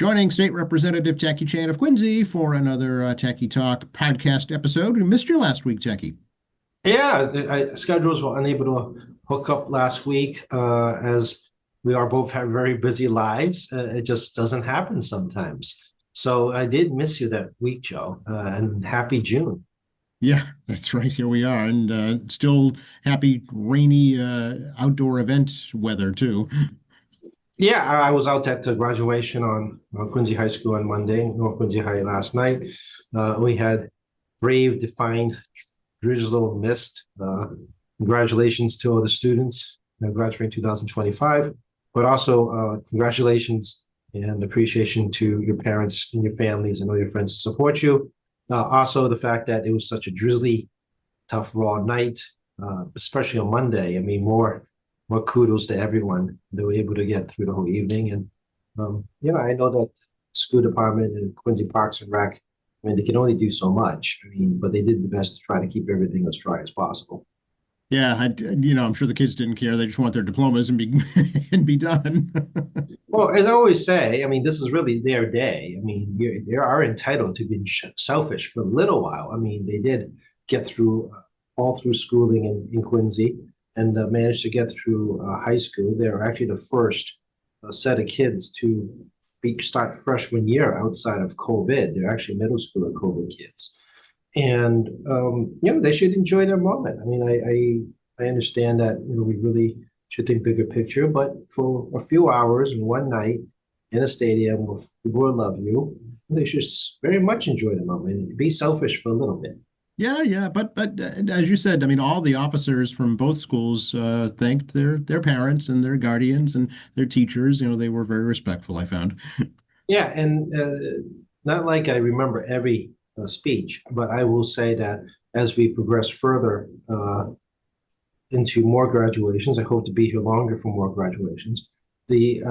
Joining State Representative Jackie Chan of Quincy for another Techie Talk podcast episode. We missed you last week, Jackie. Yeah, schedules were unable to hook up last week as we are both have very busy lives. It just doesn't happen sometimes. So I did miss you that week, Joe, and happy June. Yeah, that's right. Here we are, and still happy rainy outdoor event weather too. Yeah, I was out at the graduation on Quincy High School on Monday, North Quincy High last night. We had brave, defined, drizzle, mist. Congratulations to all the students graduating 2025, but also congratulations and appreciation to your parents and your families and all your friends to support you. Also, the fact that it was such a drizzly, tough, raw night, especially on Monday. I mean, more kudos to everyone. They were able to get through the whole evening. And, I know that school department and Quincy Parks and Rec, I mean, they can only do so much. I mean, but they did the best to try to keep everything as dry as possible. Yeah, I'm sure the kids didn't care. They just want their diplomas and be and be done. Well, as I always say, I mean, this is really their day. I mean, they are entitled to be selfish for a little while. I mean, they did get through all through schooling in Quincy and managed to get through high school. They're actually the first set of kids to start freshman year outside of COVID. They're actually middle school COVID kids, and they should enjoy their moment. I mean, I understand that we really should think bigger picture, but for a few hours and one night in a stadium with people who love you, they should very much enjoy the moment and be selfish for a little bit. Yeah, but as you said, I mean, all the officers from both schools thanked their parents and their guardians and their teachers. They were very respectful, I found. Yeah, and not like I remember every speech, but I will say that as we progress further into more graduations, I hope to be here longer for more graduations. The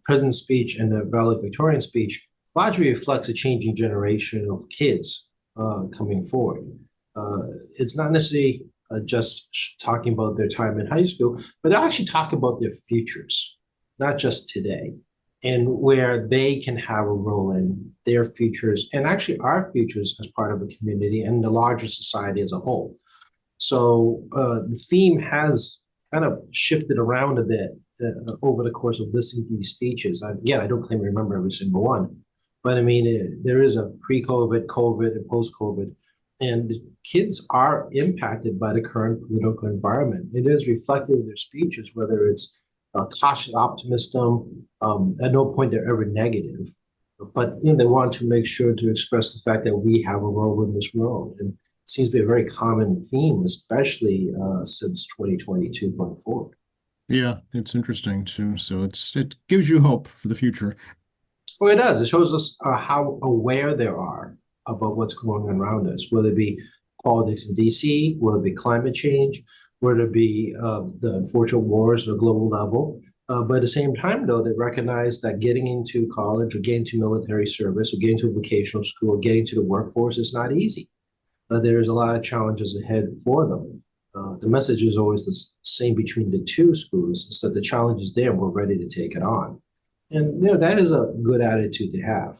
president's speech and the valedictorian speech largely reflects a changing generation of kids coming forward. It's not necessarily just talking about their time in high school, but they actually talk about their futures, not just today, and where they can have a role in their futures and actually our futures as part of a community and the larger society as a whole. So the theme has kind of shifted around a bit over the course of listening to these speeches. Again, I don't claim to remember every single one, but I mean, there is a pre-COVID, COVID, and post-COVID, and kids are impacted by the current political environment. It is reflected in their speeches, whether it's cautious optimism. At no point they're ever negative, but they want to make sure to express the fact that we have a role in this world. And it seems to be a very common theme, especially since 2022 going forward. Yeah, it's interesting too. So it gives you hope for the future. Well, it does. It shows us how aware they are about what's going on around us, whether it be politics in DC, whether it be climate change, whether it be the unfortunate wars at a global level. But at the same time, though, they recognize that getting into college or getting to military service or getting to vocational school or getting to the workforce is not easy. There's a lot of challenges ahead for them. The message is always the same between the two schools, is that the challenge is there and we're ready to take it on. And that is a good attitude to have.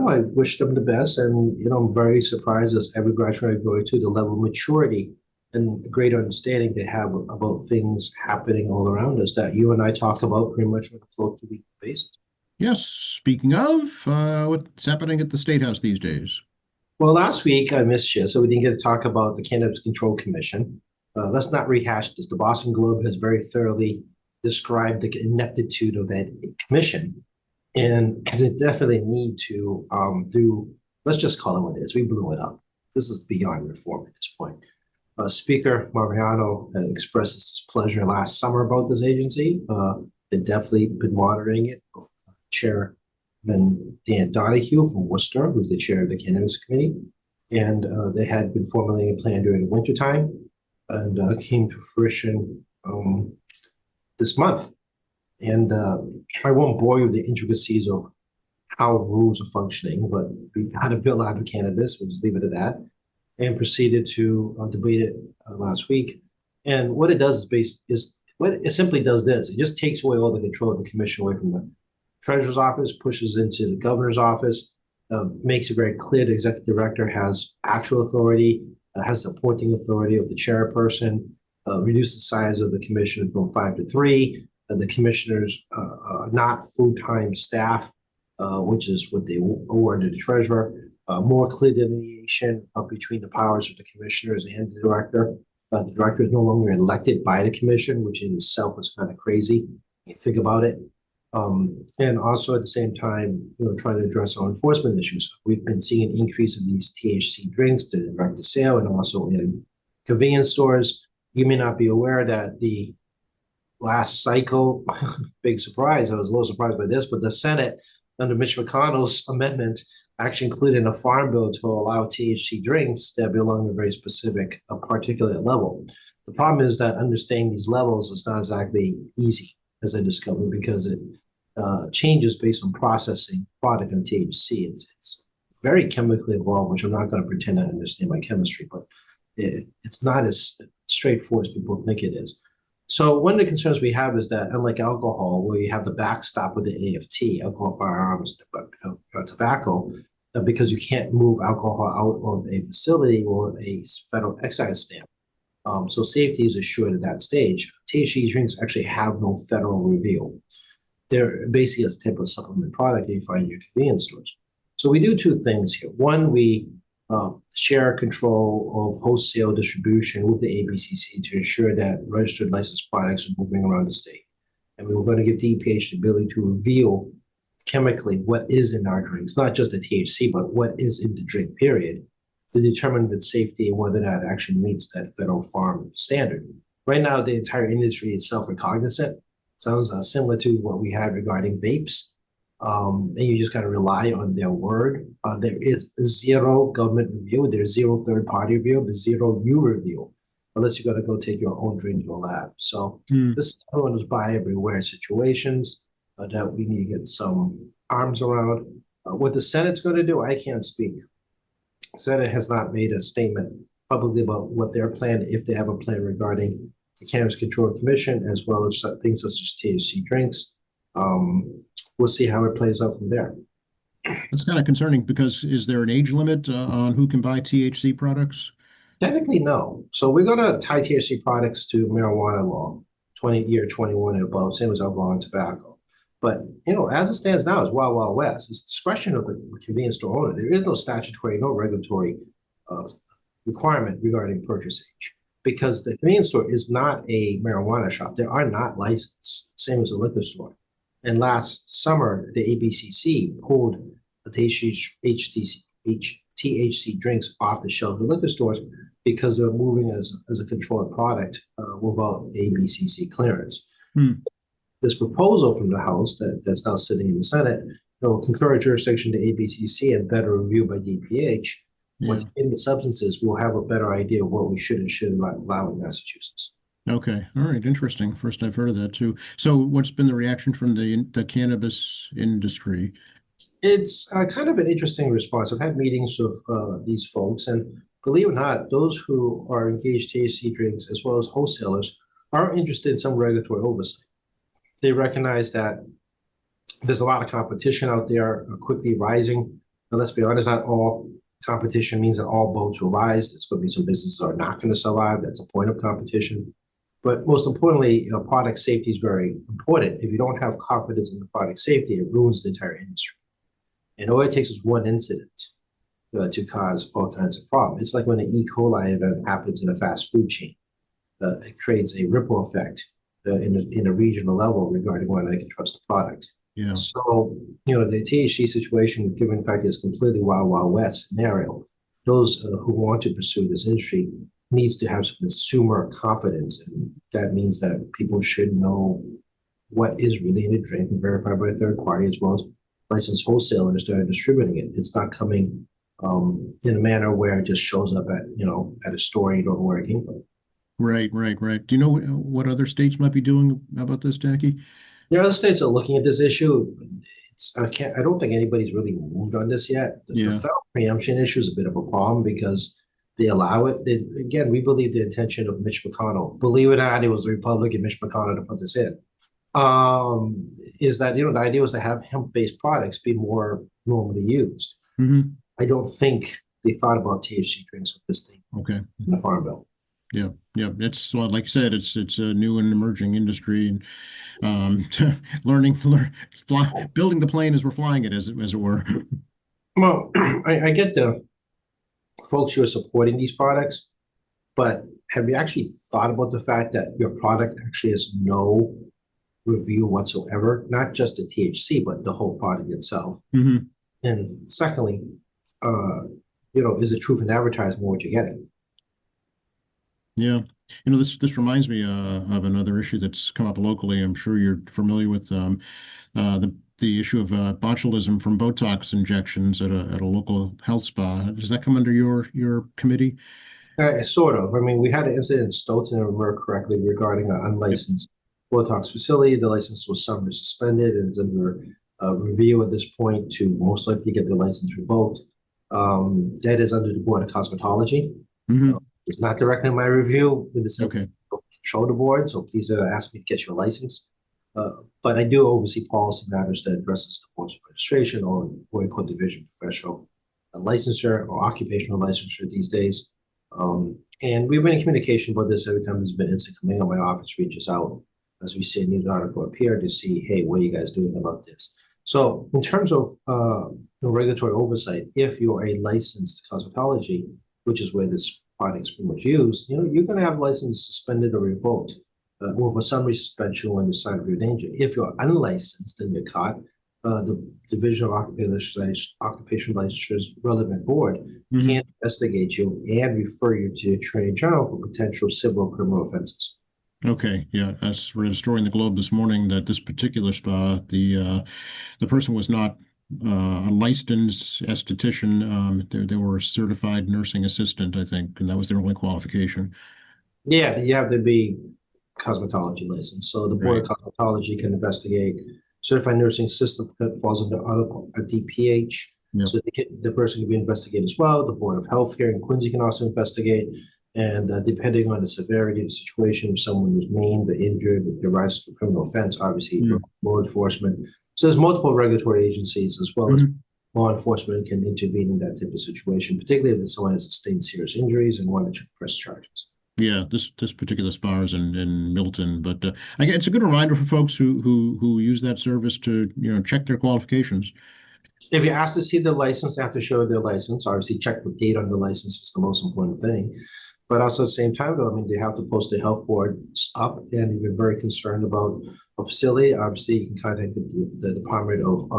I wish them the best. And, I'm very surprised as every graduate I go to the level of maturity and great understanding they have about things happening all around us that you and I talk about pretty much on a close week basis. Yes, speaking of, what's happening at the State House these days? Well, last week I missed you, so we didn't get to talk about the Cannabis Control Commission. Let's not rehash this. The Boston Globe has very thoroughly described the ineptitude of that commission. And they definitely need to let's just call it what it is. We blew it up. This is beyond reform at this point. Speaker Mariano expressed his pleasure last summer about this agency. They've definitely been monitoring it. Chairman Dan Donahue from Worcester, who's the chair of the Cannabis Committee, and they had been formulating a plan during the wintertime and came to fruition this month. And I won't bore you with the intricacies of how rules are functioning, but we had a bill out of cannabis, we'll just leave it at that, and proceeded to debate it last week. And what it does is what it simply does this, it just takes away all the control of the commission away from the treasurer's office, pushes into the governor's office, makes it very clear the executive director has actual authority, has the appointing authority of the chairperson, reduce the size of the commission from 5 to 3. The commissioners are not full-time staff, which is what they award to the treasurer. More clear delineation between the powers of the commissioners and the director. The director is no longer elected by the commission, which in itself is kind of crazy. You think about it. And also at the same time, trying to address our enforcement issues. We've been seeing an increase of these THC drinks to direct to sale and also in convenience stores. You may not be aware that the last cycle, big surprise, I was a little surprised by this, but the Senate, under Mitch McConnell's amendment, actually included a farm bill to allow THC drinks that belong to a very specific particulate level. The problem is that understanding these levels is not exactly easy, as I discovered, because it changes based on processing product and THC. It's very chemically involved, which I'm not going to pretend I understand my chemistry, but it's not as straightforward as people think it is. So one of the concerns we have is that, unlike alcohol, where you have the backstop with the AFT, alcohol, firearms, tobacco, because you can't move alcohol out of a facility or a federal excise stamp. So safety is assured at that stage. THC drinks actually have no federal review. They're basically a type of supplement product that you find in your convenience stores. So we do two things here. One, we share control of wholesale distribution with the ABCC to ensure that registered licensed products are moving around the state. And we were going to give DPH the ability to reveal chemically what is in our drinks, not just the THC, but what is in the drink, period, to determine its safety and whether that actually meets that federal farm standard. Right now, the entire industry is self-recognizant. Sounds similar to what we had regarding vapes. And you just got to rely on their word. There is zero government review. There's zero third-party review. There's zero you review, unless you got to go take your own drink to a lab. So this is one of those buy everywhere situations that we need to get some arms around. What the Senate's going to do, I can't speak. The Senate has not made a statement publicly about what their plan, if they have a plan regarding the Cannabis Control Commission, as well as things such as THC drinks. We'll see how it plays out from there. That's kind of concerning because is there an age limit on who can buy THC products? Technically, no. So we're going to tie THC products to marijuana law, 21 and above, same as alcohol and tobacco. But, as it stands now, it's Wild Wild West. It's discretion of the convenience store owner. There is no statutory, no regulatory requirement regarding purchase age, because the convenience store is not a marijuana shop. They are not licensed, same as a liquor store. And last summer, the ABCC pulled the THC drinks off the shelves of liquor stores because they're moving as a controlled product without ABCC clearance. This proposal from the House that's now sitting in the Senate will concur jurisdiction to ABCC and better review by DPH. Once in the substances, we'll have a better idea of what we should and shouldn't allow in Massachusetts. Okay. All right. Interesting. First I've heard of that too. So what's been the reaction from the cannabis industry? It's kind of an interesting response. I've had meetings with these folks, and believe it or not, those who are engaged in THC drinks as well as wholesalers are interested in some regulatory oversight. They recognize that there's a lot of competition out there, quickly rising. But let's be honest, not all competition means that all boats will rise. There's going to be some businesses that are not going to survive. That's the point of competition. But most importantly, product safety is very important. If you don't have confidence in the product safety, it ruins the entire industry. And all it takes is one incident to cause all kinds of problems. It's like when an E. coli event happens in a fast food chain. It creates a ripple effect in a regional level regarding whether they can trust the product. Yeah. So, the THC situation, given the fact that it's completely Wild Wild West scenario, those who want to pursue this industry needs to have some consumer confidence. And that means that people should know what is really in a drink and verified by a third party, as well as licensed wholesalers that are distributing it. It's not coming in a manner where it just shows up at a store and you don't know where it came from. Right. Do you know what other states might be doing about this, Jackie? Yeah, other states are looking at this issue. I don't think anybody's really moved on this yet. The federal preemption issue is a bit of a problem because they allow it. Again, we believe the intention of Mitch McConnell. Believe it or not, it was the Republican Mitch McConnell to put this in. is that, the idea was to have hemp-based products be more normally used. Hmm. I don't think they thought about THC drinks with this thing Okay. in the Farm Bill. Yeah. Yeah. It's well, like you said, it's a new and emerging industry, and building the plane as we're flying it, as it were. Well, I get the folks who are supporting these products, but have you actually thought about the fact that your product actually has no review whatsoever, not just the THC, but the whole product itself? Hmm. And secondly, uh, is it truth in advertising what you're getting? Yeah. This reminds me of another issue that's come up locally. I'm sure you're familiar with the issue of botulism from Botox injections at a local health spa. Does that come under your committee? Sort of. I mean, we had an incident in Stoughton, if I remember correctly, regarding an Yep. unlicensed Botox facility. The license was summarily suspended and is under review at this point to most likely get the license revoked. That is under the Board of Cosmetology. Hmm. It's not directly in my review in the sense that Okay. I don't control the board, so please ask me to get your license. But I do oversee policy matters that addresses the board's administration or board division professional licensure or occupational licensure these days. And we've been in communication about this every time there's been incident coming up. My office reaches out as we see a news article appear to see, hey, what are you guys doing about this? So in terms of regulatory oversight, if you're a licensed cosmetology, which is where this product is pretty much used, you're going to have license suspended or revoked, or for summary suspension when the sign of your danger. If you're unlicensed and you're caught, the Division of Occupational Licensures relevant board Hmm. can investigate you and refer you to the Attorney General for potential civil or criminal offenses. Okay. Yeah. As read a story in the Globe this morning that this particular spa, the person was not a licensed esthetician. They were a certified nursing assistant, I think, and that was their only qualification. Yeah, you have to be cosmetology licensed. So the Board Right. of Cosmetology can investigate. Certified Nursing System that falls under a DPH. Yep. So the person can be investigated as well. The Board of Health here in Quincy can also investigate. And depending on the severity of the situation, if someone was maimed or injured, if there rises to criminal offense, obviously Mm. law enforcement. So there's multiple regulatory agencies as well as Mhm. law enforcement can intervene in that type of situation, particularly if someone has sustained serious injuries and want to press charges. Yeah, this particular spa is in Milton, but again, it's a good reminder for folks who use that service to check their qualifications. If you're asked to see the license, they have to show their license. Obviously, check the date on the license is the most important thing. But also at the same time, though, I mean, they have to post the health board up, and if you're very concerned about a facility, obviously you can contact the Department of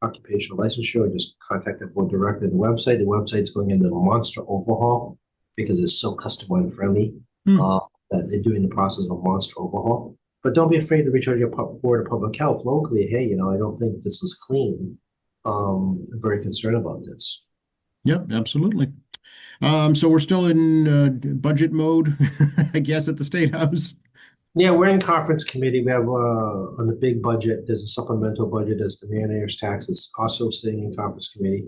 Occupational Licensure, or just contact the board directly on the website. The website's going into a monster overhaul because it's so customer friendly Hmm. uh, that they're doing the process of a monster overhaul. But don't be afraid to reach out to your board of public health locally. Hey, I don't think this is clean. I'm very concerned about this. Yep, absolutely. So we're still in budget mode, I guess, at the State House. Yeah, we're in conference committee. We have on the big budget, there's a supplemental budget as the mayor's tax. It's also sitting in conference committee.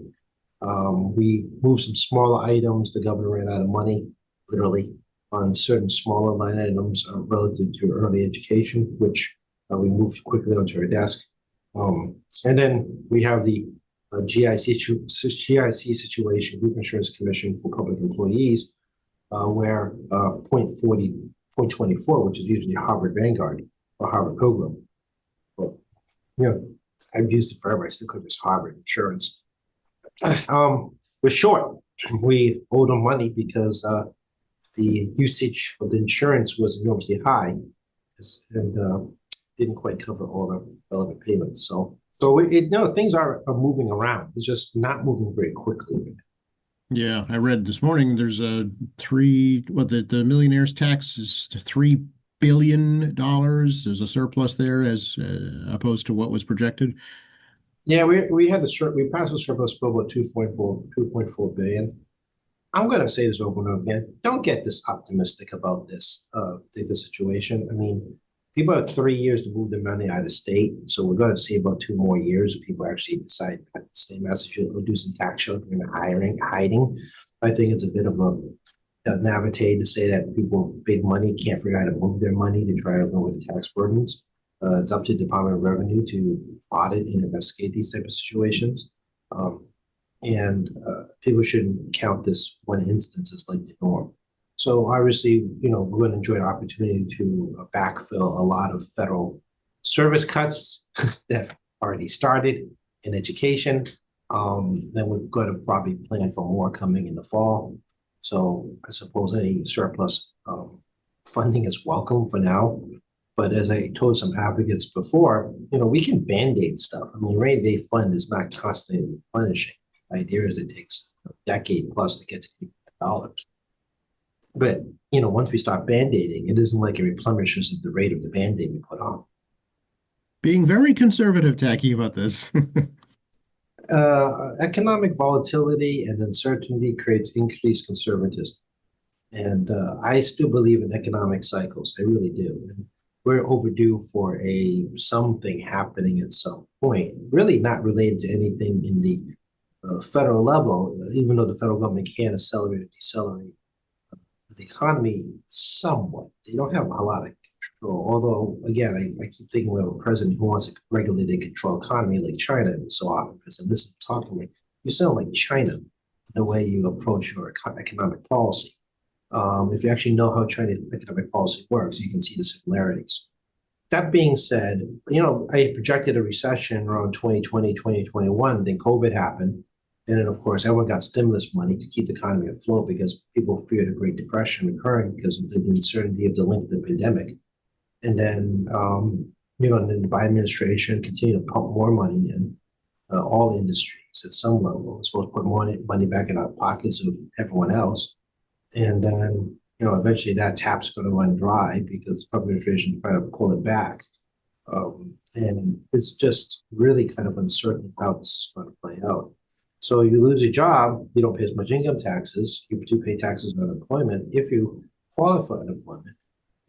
We moved some smaller items. The governor ran out of money, literally, on certain smaller line items relative to early education, which we moved quickly onto our desk. And then we have the GIC situation, Group Insurance Commission for Public Employees, where point 24, which is usually Harvard Vanguard or Harvard Pilgrim. But, I've used it forever. I still could just Harvard Insurance. We're short. We owe them money because the usage of the insurance was enormously high and didn't quite cover all the relevant payments. So things are moving around. It's just not moving very quickly. Yeah, I read this morning there's a the millionaire's tax is $3 billion. There's a surplus there as opposed to what was projected. Yeah, we passed the surplus bill about 2.4 billion. I'm going to say this over and over again. Don't get this optimistic about this situation. I mean, people have 3 years to move their money out of state, so we're going to see about 2 more years if people actually decide to stay in Massachusetts or do some tax sheltering and hiding. I think it's a bit of a naivete to say that people with big money can't figure out how to move their money to try to lower the tax burdens. It's up to the Department of Revenue to audit and investigate these type of situations. And people shouldn't count this one instance as like the norm. So obviously, we're going to enjoy the opportunity to backfill a lot of federal service cuts that already started in education. Then we're going to probably plan for more coming in the fall. So I suppose any surplus funding is welcome for now. But as I told some advocates before, we can band-aid stuff. I mean, rainy day fund is not constantly replenishing. The idea is it takes a decade plus to get to $8 But, once we start band-aiding, it isn't like it replenishes at the rate of the band-aid we put on. Being very conservative, Tacky, about this. Economic volatility and uncertainty creates increased conservatism. And I still believe in economic cycles. I really do. And we're overdue for something happening at some point, really not related to anything in the federal level, even though the federal government can accelerate or decelerate the economy somewhat. They don't have a lot of control. Although, again, I keep thinking we have a president who wants to regulate and control economy like China so often, because I listen to talk to me. You sound like China in the way you approach your economic policy. If you actually know how Chinese economic policy works, you can see the similarities. That being said, I projected a recession around 2020, 2021, then COVID happened. And then, of course, everyone got stimulus money to keep the economy afloat because people feared a Great Depression occurring because of the uncertainty of the link of the pandemic. And then, and then the Biden administration continued to pump more money in all industries at some level. It's supposed to put more money back in our pockets of everyone else. And then, eventually that tap's going to run dry because the administration is trying to pull it back. And it's just really kind of uncertain how this is going to play out. So you lose a job, you don't pay as much income taxes. You do pay taxes on unemployment if you qualify for unemployment.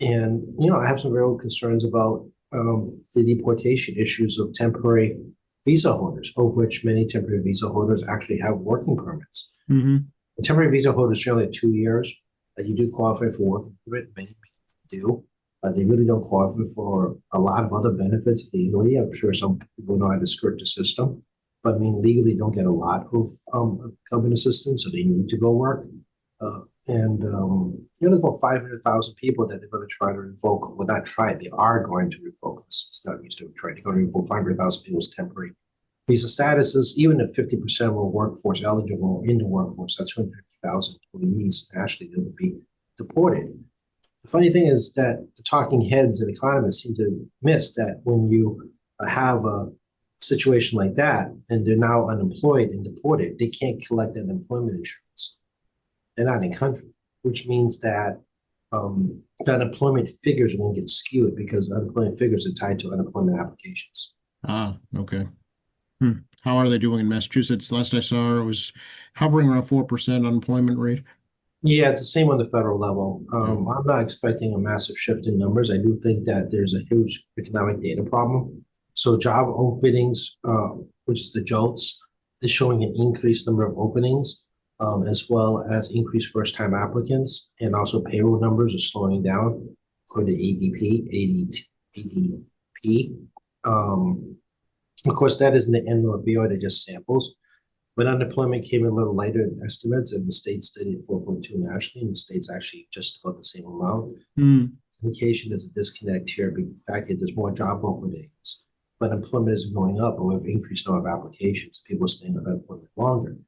And, I have some real concerns about the deportation issues of temporary visa holders, of which many temporary visa holders actually have working permits. Mm-hmm. Temporary visa holders generally have 2 years. You do qualify for work permit. Many do. They really don't qualify for a lot of other benefits legally. I'm sure some people know how to skirt the system. But I mean, legally don't get a lot of government assistance, so they need to go work. There's about 500,000 people that they're going to try to revoke. Well, not try, they are going to revoke. It's not used to trying to go to revoke 500,000 people's temporary visa statuses. Even if 50% of the workforce eligible in the workforce, that's 250,000 employees nationally that would be deported. The funny thing is that the talking heads and economists seem to miss that when you have a situation like that and they're now unemployed and deported, they can't collect unemployment insurance. They're not in country, which means that the unemployment figures are going to get skewed because unemployment figures are tied to unemployment applications. Ah, okay. How are they doing in Massachusetts? Last I saw, it was hovering around 4% unemployment rate. Yeah, it's the same on the federal level. I'm not expecting a massive shift in numbers. I do think that there's a huge economic data problem. So job openings, which is the JOLTS, is showing an increased number of openings, as well as increased first-time applicants, and also payroll numbers are slowing down according to ADP. Of course, that isn't the end of the BI, they're just samples. But unemployment came in a little lighter than estimates, and the state studied at 4.2 nationally, and the state's actually just about the same amount. Indication there's a disconnect here, but the fact that there's more job openings, but employment isn't going up, and we have increased number of applications. People are staying on unemployment longer.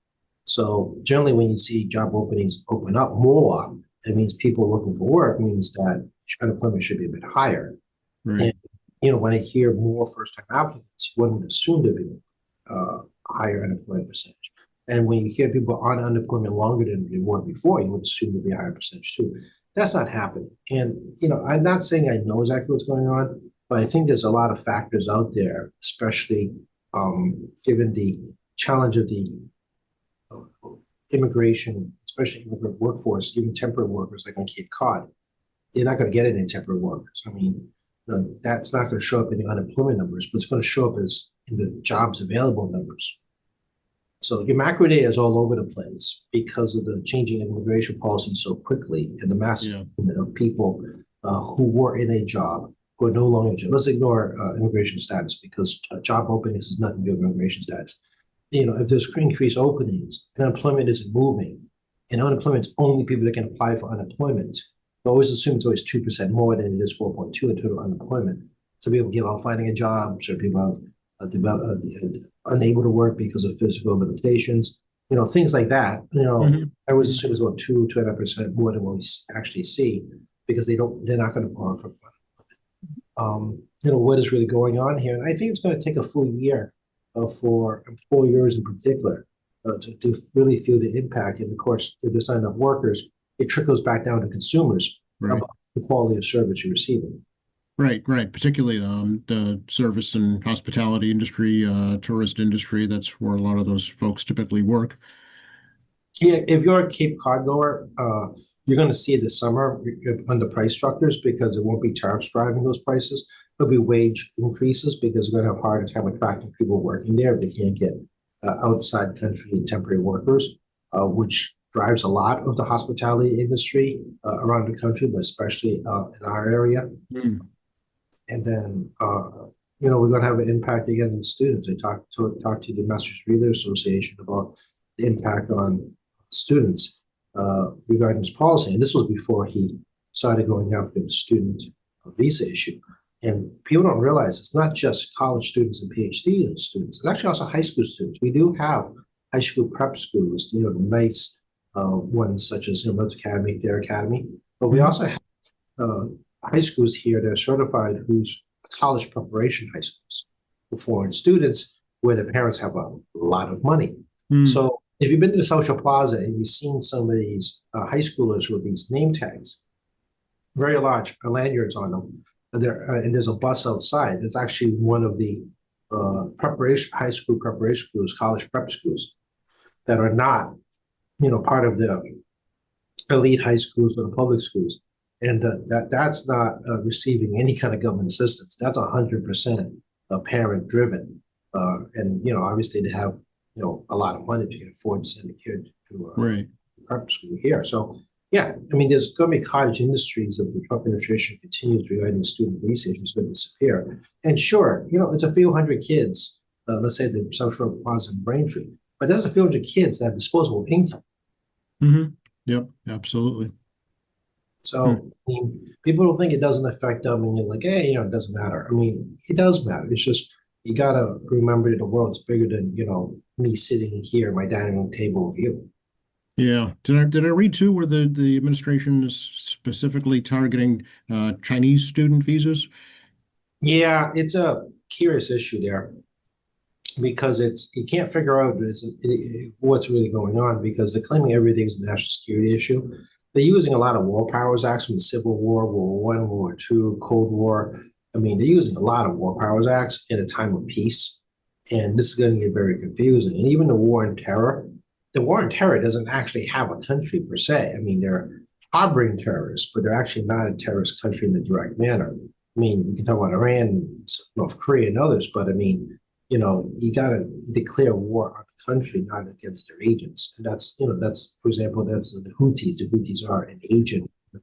So generally, when you see job openings open up more, it means people looking for work, means that unemployment should be a bit higher. Right. And when I hear more first-time applicants, you wouldn't assume to be higher unemployment percentage. And when you hear people on unemployment longer than they were before, you would assume to be a higher percentage too. That's not happening. And I'm not saying I know exactly what's going on, but I think there's a lot of factors out there, especially given the challenge of the immigration, especially immigrant workforce, even temporary workers like on Cape Cod. They're not going to get any temporary workers. I mean, that's not going to show up in the unemployment numbers, but it's going to show up as in the jobs available numbers. So your macro data is all over the place because of the changing immigration policy so quickly and the massive movement of people who were in a job, who are no longer, let's ignore immigration status because job openings has nothing to do with immigration status. If there's increased openings and unemployment isn't moving, and unemployment's only people that can apply for unemployment, we always assume it's always 2% more than it is 4.2 in total unemployment. So people give up finding a job, so people have unable to work because of physical limitations, things like that. I always assume it's about 2.5% more than what we actually see because they're not going to qualify for what is really going on here. And I think it's going to take a full year for employers in particular to really feel the impact. And of course, if there's not enough workers, it trickles back down to consumers about the quality of service you're receiving. Right. Particularly the service and hospitality industry, tourist industry. That's where a lot of those folks typically work. Yeah, if you're a Cape Cod goer, you're going to see it this summer on the price structures because it won't be tariffs driving those prices. There'll be wage increases because they're going to have a harder time attracting people working there if they can't get outside country temporary workers, which drives a lot of the hospitality industry around the country, but especially in our area. And then, we're going to have an impact again on students. I talked to the Masters Reader Association about the impact on students regarding this policy. And this was before he started going after the student visa issue. And people don't realize it's not just college students and PhD students. It's actually also high school students. We do have high school prep schools, nice ones such as Milton Academy, Thayer Academy. But we also have high schools here that are certified who's college preparation high schools for foreign students where the parents have a lot of money. So if you've been to the Social Plaza and you've seen some of these high schoolers with these name tags, very large lanyards on them, and there's a bus outside. There's actually one of the high school preparation schools, college prep schools that are not, part of the elite high schools or the public schools. And that's not receiving any kind of government assistance. That's 100% parent driven. And, obviously they have, a lot of money to afford to send a kid to prep school here. So, yeah, there's going to be cottage industries if the Trump administration continues regarding student visa issues going to disappear. And sure, it's a few hundred kids, let's say the South Shore Plaza in Braintree, but there's a few hundred kids that have disposable income. Yep, absolutely. So, people don't think it doesn't affect them, and you're like, hey, it doesn't matter. It does matter. It's just, you got to remember that the world's bigger than, me sitting here at my dining room table with you. Yeah. Did I read too where the administration is specifically targeting Chinese student visas? Yeah, it's a curious issue there because you can't figure out what's really going on because they're claiming everything's a national security issue. They're using a lot of war powers acts from the Civil War, World War I, World War II, Cold War. They're using a lot of war powers acts in a time of peace. And this is going to get very confusing. And even the war on terror doesn't actually have a country per se. they're harboring terrorists, but they're actually not a terrorist country in the direct manner. We can talk about Iran, North Korea, and others, but you got to declare war on the country, not against their agents. And that's, for example, that's the Houthis. The Houthis are an agent of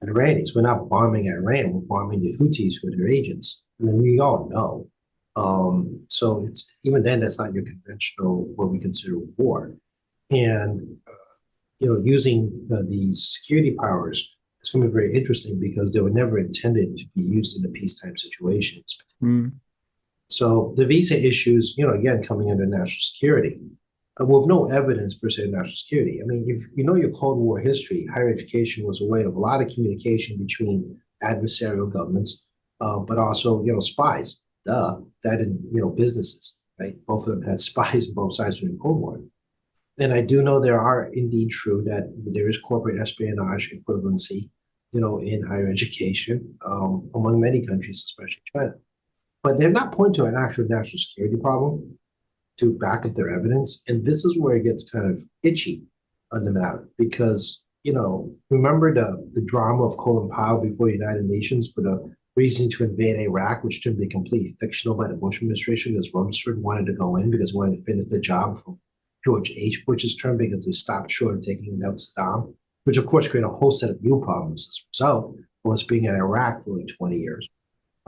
the Iranians. We're not bombing Iran, we're bombing the Houthis who are their agents. We all know. So it's even then, that's not your conventional, what we consider war. And, using these security powers, it's going to be very interesting because they were never intended to be used in the peacetime situations. So the visa issues, again, coming under national security, with no evidence per se of national security. If you know your Cold War history, higher education was a way of a lot of communication between adversarial governments, but also, spies, that and, businesses, right? Both of them had spies on both sides during the Cold War. And I do know there are indeed true that there is corporate espionage equivalency, in higher education, among many countries, especially China. But they're not pointing to an actual national security problem to back up their evidence. And this is where it gets kind of itchy on the matter because, remember the drama of Colin Powell before the United Nations for the reason to invade Iraq, which turned to be completely fictional by the Bush administration because Rumsfeld wanted to go in because he wanted to finish the job from George H. Bush's term because they stopped short of taking out Saddam, which of course created a whole set of new problems as a result of us being in Iraq for like 20 years.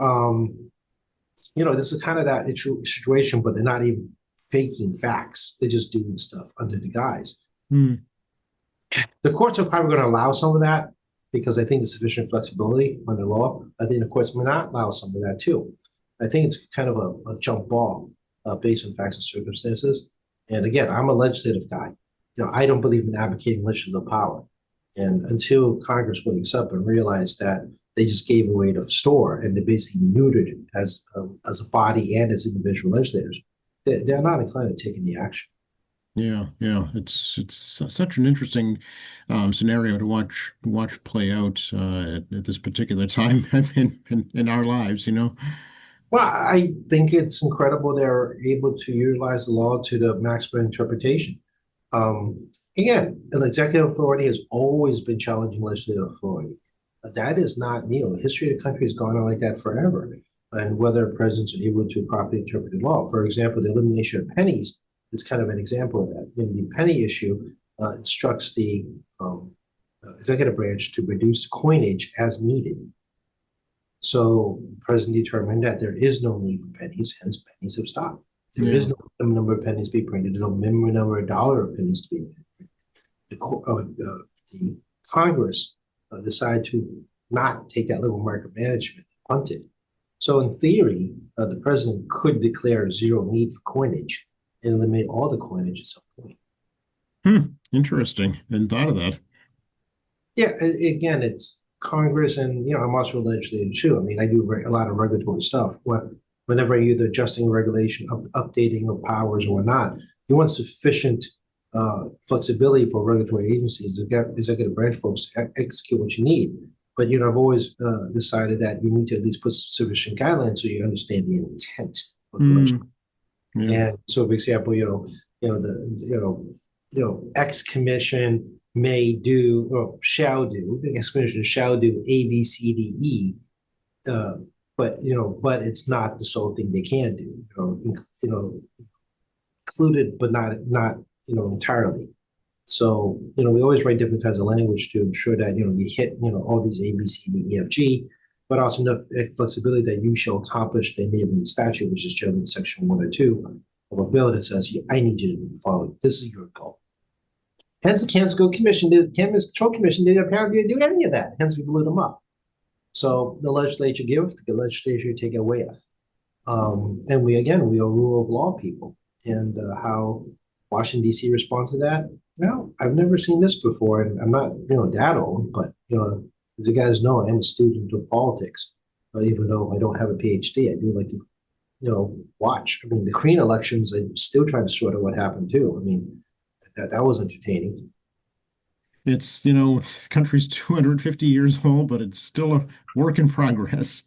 This is kind of that situation, but they're not even faking facts. They're just doing stuff under the guise. Hmm. The courts are probably going to allow some of that because I think there's sufficient flexibility under law. I think the courts may not allow some of that too. I think it's kind of a jump ball based on facts and circumstances. And again, I'm a legislative guy. I don't believe in advocating legislative power. And until Congress wakes up and realize that they just gave away the store and they basically neutered it as a body and as individual legislators, they're not inclined to take any action. Yeah, yeah, it's such an interesting scenario to watch play out at this particular time in our lives, you know. Well, I think it's incredible they're able to utilize the law to the maximum interpretation. Again, an executive authority has always been challenging legislative authority. That is not new. The history of the country has gone on like that forever. And whether presidents are able to properly interpret the law. For example, the elimination of pennies is kind of an example of that. In the penny issue, instructs the executive branch to reduce coinage as needed. So the president determined that there is no need for pennies, hence pennies have stopped. There is no minimum number of pennies to be printed. There's no minimum number of dollar of pennies to be printed. The Congress decided to not take that level of micromanagement, punt it. So in theory, the president could declare zero need for coinage and eliminate all the coinage at some point. Interesting. Hadn't thought of that. Yeah, again, it's Congress, and I'm also a legislator too. I mean, I do a lot of regulatory stuff. Whenever you're either adjusting regulation, updating of powers or whatnot, you want sufficient flexibility for regulatory agencies, executive branch folks to execute what you need. But I've always decided that you need to at least put sufficient guidelines so you understand the intent of the legislation. Yeah. And so, for example, X commission may do or shall do. The X commission shall do A, B, C, D, E. But it's not the sole thing they can do. Included, but not entirely. So, we always write different kinds of language to ensure that, we hit, all these A, B, C, D, E, F, G, but also enough flexibility that you shall accomplish the enabling statute, which is generally section 1 or 2 of a bill that says, I need you to do the following. This is your goal. Hence, the Cannabis Control Commission didn't apparently do any of that. Hence, we blew them up. So the legislature give, the legislature take away. And we are rule of law people. And how Washington, D.C. responds to that? No, I've never seen this before, and I'm not, that old, but, as you guys know, I am a student of politics. Even though I don't have a PhD, I do like to, watch. I mean, the Korean elections, I'm still trying to sort out what happened too. I mean, that was entertaining. It's, the country's 250 years old, but it's still a work in progress.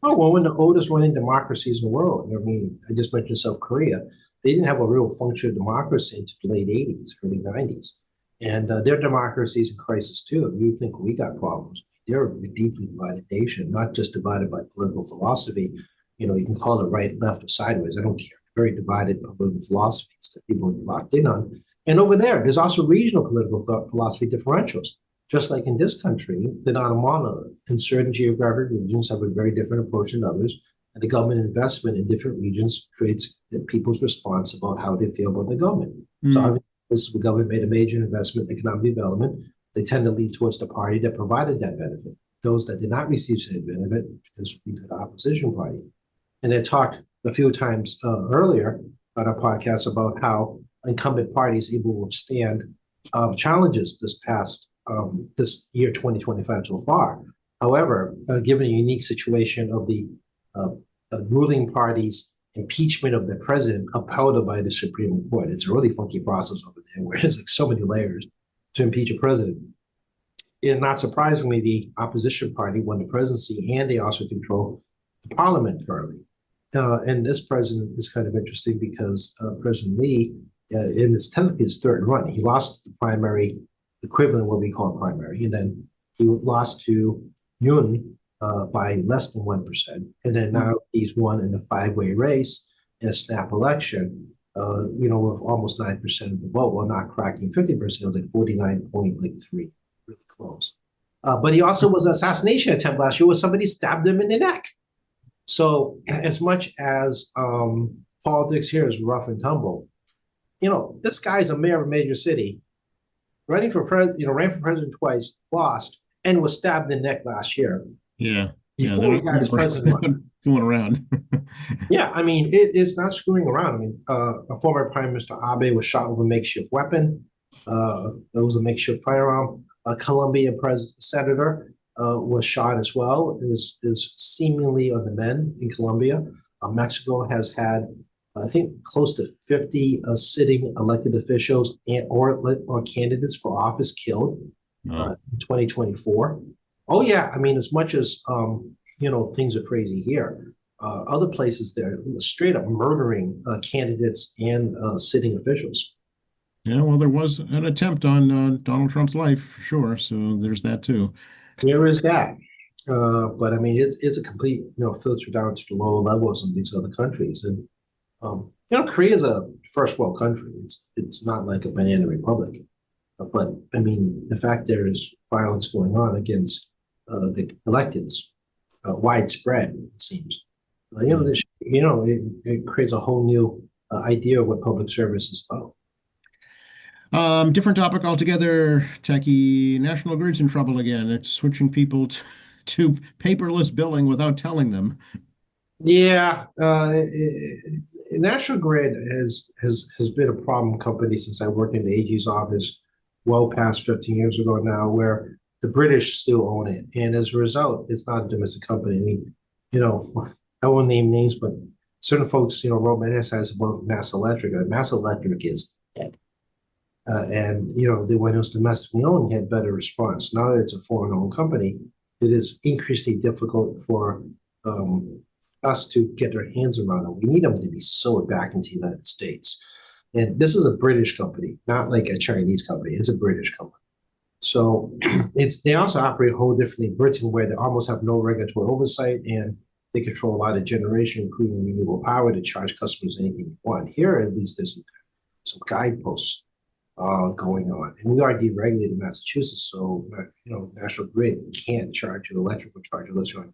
Oh, well, when the oldest running democracies in the world, I mean, I just mentioned South Korea. They didn't have a real functional democracy until the late 80s, early 90s. And their democracy is in crisis too. You think we got problems. They're a deeply divided nation, not just divided by political philosophy. You can call it right, left, or sideways. I don't care. Very divided political philosophies that people are locked in on. And over there's also regional political philosophy differentials. Just like in this country, they're not a monolith. And certain geographic regions have a very different approach than others. And the government investment in different regions creates people's response about how they feel about the government. So obviously, the government made a major investment in economic development. They tend to lead towards the party that provided that benefit. Those that did not receive said benefit just lead to the opposition party. And they talked a few times earlier on our podcast about how incumbent parties able to withstand challenges this year 2025 so far. However, given the unique situation of the ruling party's impeachment of the president upheld by the Supreme Court, it's a really funky process over there where there's like so many layers to impeach a president. And not surprisingly, the opposition party won the presidency and they also control the parliament currently. And this president is kind of interesting because President Lee, in this technically his third run, he lost the primary equivalent of what we call primary, and then he lost to Yoon by less than 1%. And then now he's won in a 5-way race in a snap election, with almost 9% of the vote, while not cracking 50%. It was like 49.3, really close. But he also was an assassination attempt last year where somebody stabbed him in the neck. So as much as politics here is rough and tumble, this guy's a mayor of a major city, running for president, ran for president twice, lost, and was stabbed in the neck last year Yeah. Yeah. before he got his president run. Going around. Yeah, I mean, it's not screwing around. I mean, a former Prime Minister Abe was shot with a makeshift weapon. It was a makeshift firearm. A Colombian senator was shot as well. Is seemingly on the mend in Colombia. Mexico has had, I think, close to 50 sitting elected officials or candidates for office killed in 2024. Oh yeah, I mean, as much as things are crazy here. Other places they're straight up murdering candidates and sitting officials. Yeah, well, there was an attempt on Donald Trump's life, for sure. So there's that too. There is that. But I mean, it's a complete, filter down to the lower levels in these other countries. And, Korea is a first world country. It's not like a banana republic. But I mean, the fact there is violence going on against the electeds, widespread, it seems. It creates a whole new idea of what public service is about. Different topic altogether. Techie National Grid's in trouble again. It's switching people to paperless billing without telling them. Yeah, National Grid has been a problem company since I worked in the AG's office, well past 15 years ago now, where the British still own it, and as a result, it's not a domestic company. I mean, I won't name names, but certain folks, wrote my essays about Mass Electric. Mass Electric is dead. And the when it was domestically owned, had better response. Now that it's a foreign-owned company, it is increasingly difficult for us to get their hands around it. We need them to be sold back into the United States. And this is a British company, not like a Chinese company. It's a British company. So they also operate a whole differently in Britain, where they almost have no regulatory oversight, and they control a lot of generation, including renewable power, to charge customers anything they want. Here, at least, there's some guideposts going on, and we are deregulated in Massachusetts, so National Grid can't charge you electrical charge unless you're on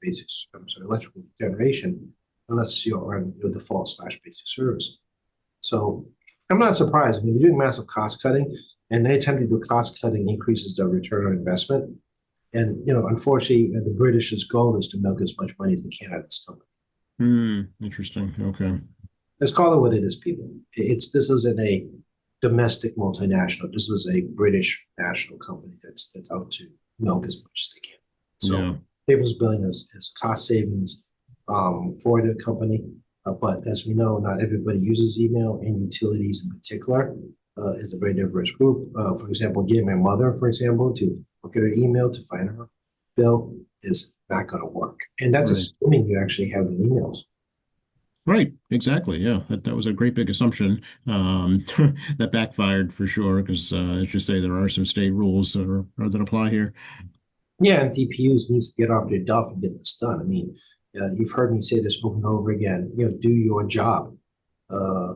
electrical generation, unless you're on your default/basic service. So I'm not surprised. I mean, they're doing massive cost cutting, and they attempt to do cost cutting increases their return on investment. And unfortunately, the British's goal is to milk as much money as they can out of this company. Interesting. Okay. Let's call it what it is, people. This isn't a domestic multinational. This is a British national company that's out to milk as much as they can. So paperless billing is cost savings for the company. But as we know, not everybody uses email, and utilities in particular is a very diverse group. For example, getting my mother, for example, to look at her email to find her bill is not going to work. And that's assuming you actually have the emails. Right, exactly. Yeah, that was a great big assumption that backfired for sure, because as you say, there are some state rules that apply here. Yeah, and DPUs needs to get off their duff and get this done. I mean, you've heard me say this over and over again. Do your job.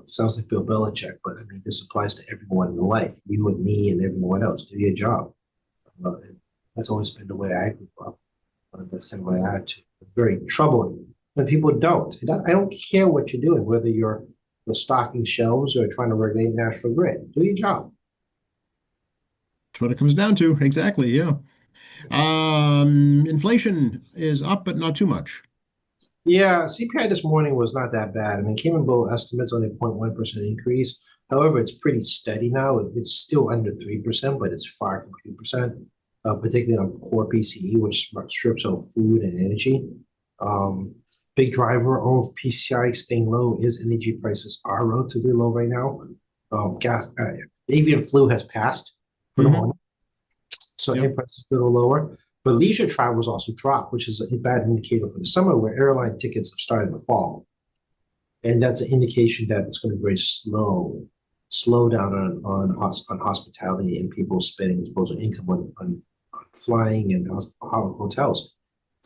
Sounds like Bill Belichick, but I mean, this applies to everyone in life. You and me and everyone else. Do your job. That's always been the way I grew up. That's kind of my attitude. Very troubling when people don't. I don't care what you're doing, whether you're stocking shelves or trying to regulate National Grid. Do your job. That's what it comes down to. Exactly. Yeah. Inflation is up, but not too much. Yeah, CPI this morning was not that bad. I mean, came in below estimates, only 0.1% increase. However, it's pretty steady now. It's still under 3%, but it's far from 3%, particularly on core PCE, which strips out food and energy. Big driver of PCI staying low is energy prices are relatively low right now. Avian flu has passed for the moment, so air prices a little lower. But leisure travels also dropped, which is a bad indicator for the summer, where airline tickets have started to fall. And that's an indication that it's going to be very slow down on hospitality and people spending disposable income on flying and hotels.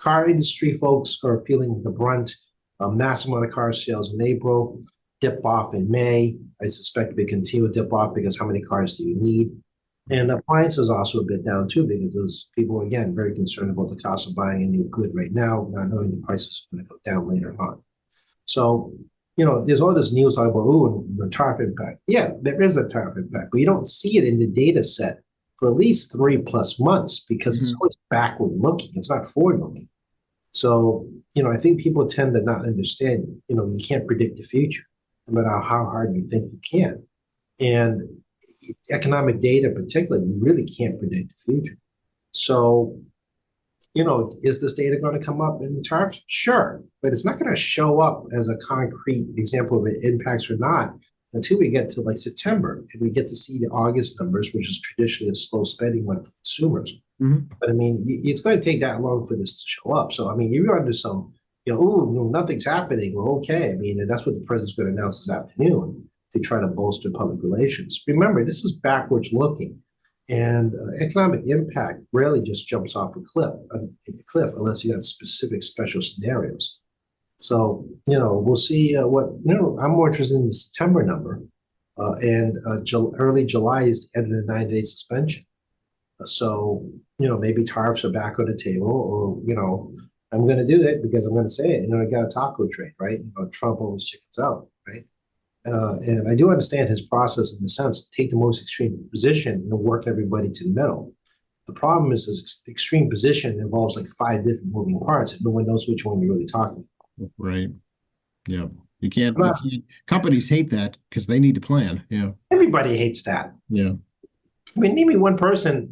Car industry folks are feeling the brunt. Massive amount of car sales in April, dip off in May. I suspect we continue to dip off because how many cars do you need? And appliances also a bit down too, because those people, again, very concerned about the cost of buying a new good right now, not knowing the prices are going to go down later on. So, there's all this news talking about, oh, the tariff impact. Yeah, there is a tariff impact, but you don't see it in the data set for at least 3+ months because it's Mhm. always backward looking. It's not forward looking. So, I think people tend to not understand, you can't predict the future, no matter how hard you think you can. And economic data, particularly, you really can't predict the future. So, is this data going to come up in the tariffs? Sure, but it's not going to show up as a concrete example of it impacts or not until we get to like September and we get to see the August numbers, which is traditionally a slow spending month for consumers. Mhm. But I mean, it's going to take that long for this to show up. So I mean, if you're under some, oh, no, nothing's happening. Well, okay. I mean, and that's what the president's going to announce this afternoon to try to bolster public relations. Remember, this is backwards looking, and economic impact rarely just jumps off a cliff unless you have specific special scenarios. So we'll see what I'm more interested in the September number, and early July is the end of the 9-day suspension. So, maybe tariffs are back on the table, or, I'm going to do it because I'm going to say it. I got a taco trade, right? Trump always chickens out, right? And I do understand his process in the sense, take the most extreme position and work everybody to the middle. The problem is his extreme position involves like 5 different moving parts, and no one knows which one you're really talking about. Right. Yeah. I'm not, Companies hate that because they need to plan. Yeah. everybody hates that. Yeah. I mean, name me one person,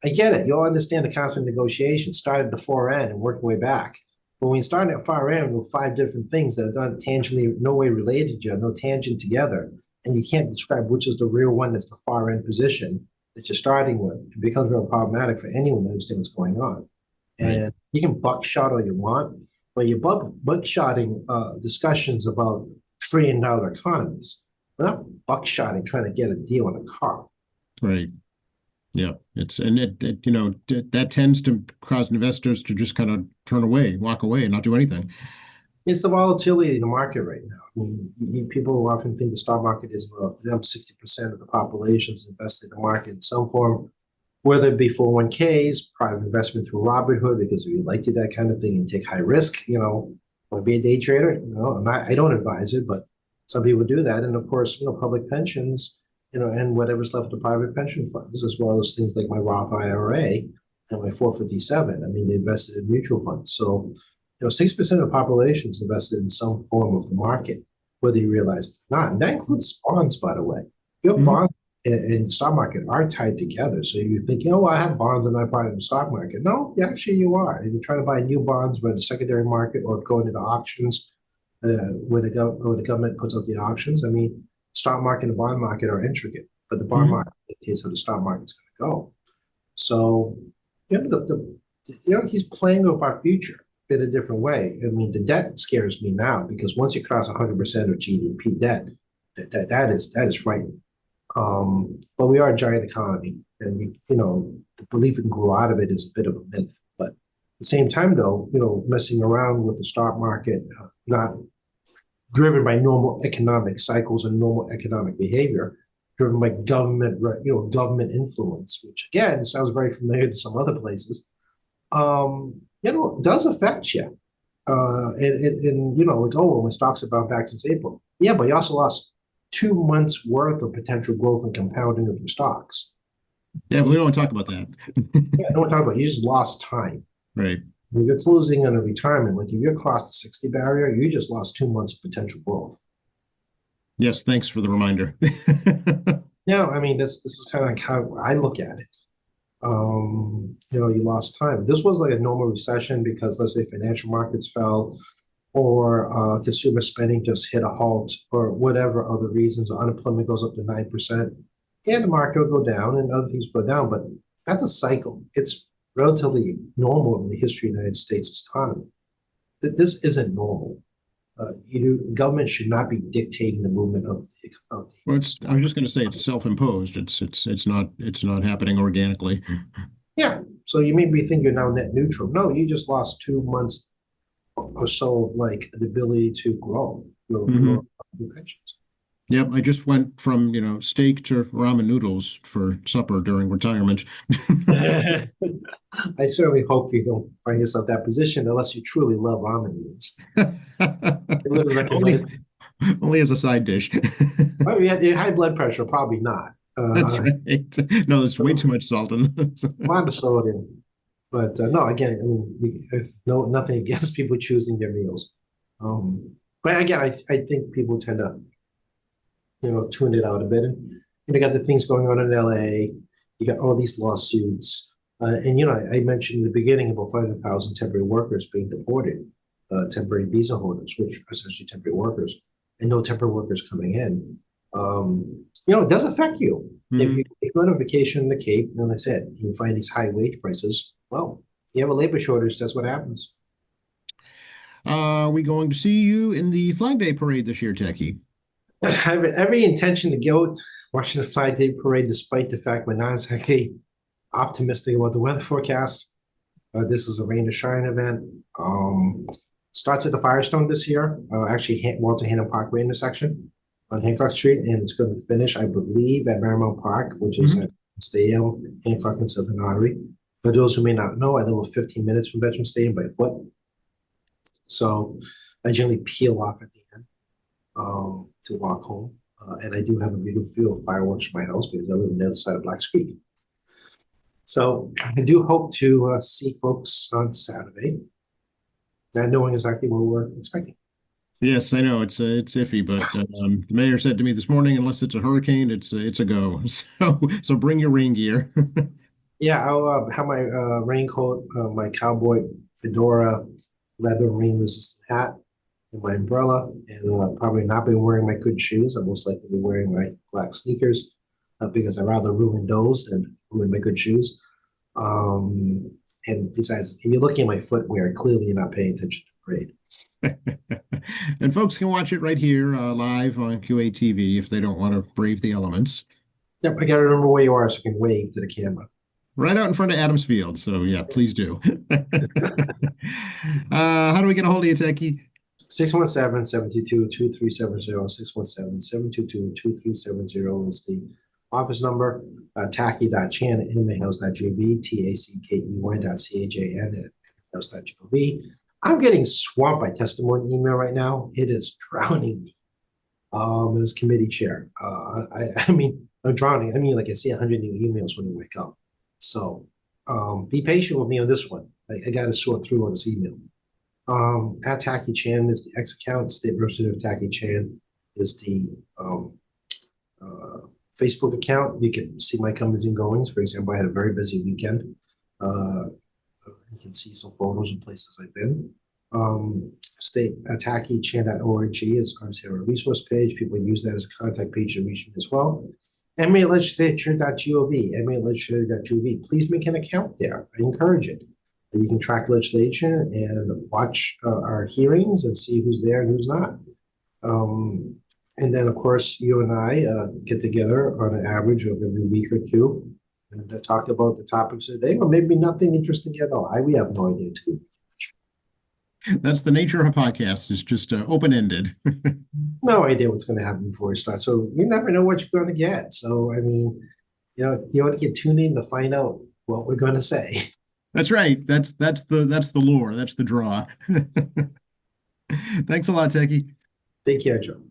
I get it. You'll understand the constant negotiation, start at the far end and work your way back. But when you start at far end with 5 different things that are not tangentially, no way related to each other, no tangent together, and you can't describe which is the real one that's the far end position that you're starting with, it becomes real problematic for anyone to understand what's going on. Right. And you can buckshot all you want, but you're buckshotting discussions about $1 trillion economies. We're not buckshotting trying to get a deal on a car. Right. Yeah. That tends to cause investors to just kind of turn away, walk away, and not do anything. It's the volatility in the market right now. I mean, people often think the stock market is, well, to them, 60% of the population is invested in the market in some form, whether it be 401ks, private investment through Robinhood, because if you like to do that kind of thing and take high risk, want to be a day trader, I don't advise it, but some people do that. And of course, public pensions, and whatever's left of private pension funds, as well as things like my Roth IRA and my 457. I mean, they invested in mutual funds. So, 6% of the population is invested in some form of the market, whether you realize it or not. And that includes bonds, by the way. Your bonds and the stock market are tied together. So you think, I have bonds and I'm part of the stock market. No, actually you are. And you're trying to buy new bonds by the secondary market or going to the auctions when the government puts out the auctions. I mean, stock market and bond market are intricate, but the bond market dictates how the stock market's going to go. So, he's playing with our future in a different way. I mean, the debt scares me now because once you cross 100% of GDP debt, that is frightening. But we are a giant economy, and the belief we can grow out of it is a bit of a myth. But at the same time, though, messing around with the stock market, not driven by normal economic cycles and normal economic behavior, driven by government influence, which again sounds very familiar to some other places. Does affect you. And like, when stocks have bounced back since April. Yeah, but you also lost 2 months worth of potential growth and compounding of your stocks. Yeah, but we don't want to talk about that. Yeah, don't talk about it. You just lost time. Right. If you're closing on a retirement, like if you crossed the 60 barrier, you just lost 2 months of potential growth. Yes, thanks for the reminder. Yeah, I mean, this is kind of how I look at it. You lost time. This was like a normal recession because, let's say, financial markets fell, or consumer spending just hit a halt, or whatever other reasons, or unemployment goes up to 9%, and the market will go down and other things go down. But that's a cycle. It's relatively normal in the history of the United States economy. This isn't normal. Government should not be dictating the movement of the economy. Well, I was just going to say it's self-imposed. It's not happening organically. Yeah. So you maybe think you're now net neutral. No, you just lost 2 months or so of like the ability to grow your pensions. Yep, I just went from, steak to ramen noodles for supper during retirement. I certainly hope you don't find yourself that position unless you truly love ramen noodles. I would Only, recommend. only as a side dish. Oh, yeah, your high blood pressure, probably not. That's right. No, there's way too much salt in this. Mild sodium. But no, again, I mean, nothing against people choosing their meals. But again, I think people tend to, tune it out a bit. And you got the things going on in LA. You got all these lawsuits. And, I mentioned in the beginning about 500,000 temporary workers being deported, temporary visa holders, which are essentially temporary workers, and no temporary workers coming in. It does affect you. If Mhm. you go on vacation in the Cape, and I said, you find these high wage prices, well, you have a labor shortage, that's what happens. Are we going to see you in the Flag Day parade this year, Techie? I have every intention to go watching the Flag Day parade, despite the fact we're not exactly optimistic about the weather forecast. This is a rain or shine event. Starts at the Firestone this year, actually Walter Hannon Parkway intersection on Hancock Street, and it's going to finish, I believe, at Marymount Park, which is at Stadium, Hancock and Southern Artery. For those who may not know, I live 15 minutes from Veterans Stadium by foot, so I generally peel off at the end to walk home. And I do have a beautiful view of fireworks from my house because I live on the other side of Blacks Creek. So I do hope to see folks on Saturday, not knowing exactly what we're expecting. Yes, I know it's iffy, but the mayor said to me this morning, unless it's a hurricane, it's a go. So bring your rain gear. Yeah, I'll have my raincoat, my cowboy fedora, leather rain resistant hat, and my umbrella, and probably not be wearing my good shoes. I'm most likely be wearing my black sneakers because I rather ruin those than ruin my good shoes. Um, and besides, if you're looking at my footwear, clearly you're not paying attention to the parade. And folks can watch it right here live on QATV if they don't want to brave the elements. Yep, I gotta remember where you are so I can wave to the camera. Right out in front of Adams Field. So yeah, please do. How do we get a hold of you, Techie? 617-722-2370, 617-722-2370 is the office number. Tackey.chan at inmatehouse.gov, tackey.chan at inmatehouse.gov. I'm getting swamped by testimony email right now. It is drowning me. As committee chair, I mean, I'm drowning. I mean, like I see 100 new emails when I wake up. So be patient with me on this one. I got to sort through on this email. At Tacky Chan is the X account. State Representative Tacky Chan is the Facebook account. You can see my comings and goings. For example, I had a very busy weekend. You can see some photos of places I've been. State TackyChan.org is obviously our resource page. People use that as a contact page to reach me as well. MALegislature.gov, MALegislature.gov. Please make an account there. I encourage it. And you can track legislation and watch our hearings and see who's there and who's not. And then, of course, you and I get together on an average of every week or two and talk about the topics of the day, or maybe nothing interesting at all. We have no idea too. That's the nature of a podcast. It's just open-ended. No idea what's going to happen before we start. So you never know what you're going to get. So, I mean, you want to get tuned in to find out what we're going to say. That's right. That's the lure. That's the draw. Thanks a lot, Techie. Take care, Joe.